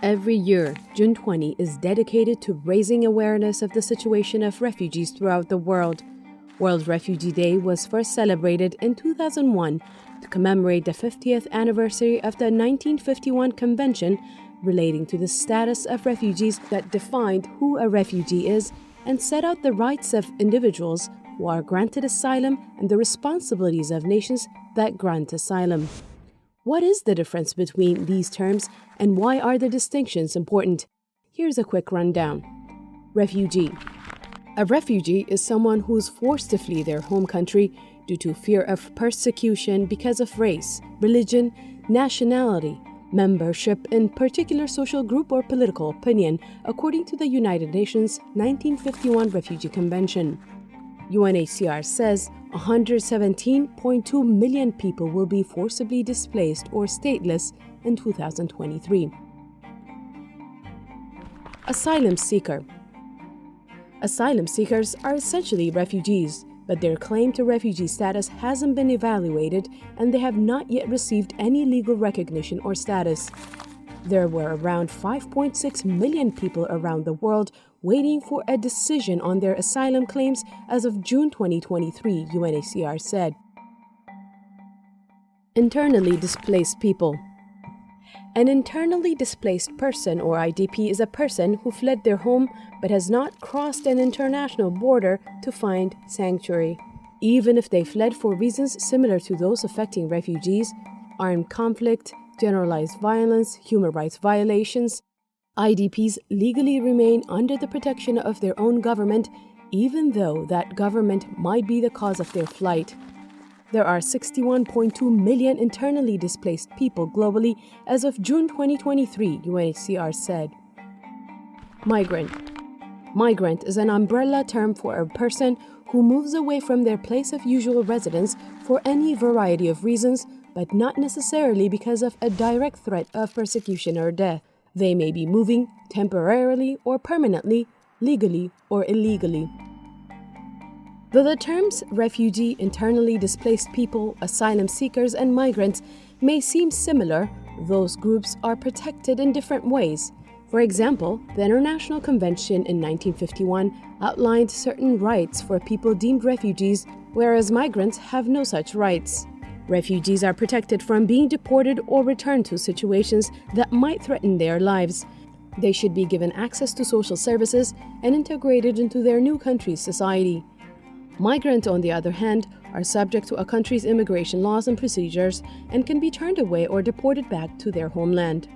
Every year, June 20 is dedicated to raising awareness of the situation of refugees throughout the world. World Refugee Day was first celebrated in 2001 to commemorate the 50th anniversary of the 1951 Convention relating to the status of refugees that defined who a refugee is and set out the rights of individuals who are granted asylum and the responsibilities of nations that grant asylum. What is the difference between these terms and why are the distinctions important? Here's a quick rundown. Refugee. A refugee is someone who is forced to flee their home country due to fear of persecution because of race, religion, nationality, membership in particular social group or political opinion, according to the United Nations 1951 Refugee Convention. UNHCR says 117.2 million people will be forcibly displaced or stateless in 2023. Asylum seeker. Asylum seekers are essentially refugees, but their claim to refugee status hasn't been evaluated and they have not yet received any legal recognition or status. There were around 5.6 million people around the world waiting for a decision on their asylum claims as of June 2023, UNHCR said. Internally displaced people. An internally displaced person or IDP is a person who fled their home but has not crossed an international border to find sanctuary. Even if they fled for reasons similar to those affecting refugees, armed conflict, generalized violence, human rights violations, IDPs legally remain under the protection of their own government, even though that government might be the cause of their flight. There are 61.2 million internally displaced people globally as of June 2023, UNHCR said. Migrant. Migrant is an umbrella term for a person who moves away from their place of usual residence for any variety of reasons, but not necessarily because of a direct threat of persecution or death. They may be moving temporarily or permanently, legally or illegally. Though the terms refugee, internally displaced people, asylum seekers, and migrants may seem similar, those groups are protected in different ways. For example, the International Convention in 1951 outlined certain rights for people deemed refugees, whereas migrants have no such rights. Refugees are protected from being deported or returned to situations that might threaten their lives. They should be given access to social services and integrated into their new country's society. Migrants, on the other hand, are subject to a country's immigration laws and procedures and can be turned away or deported back to their homeland.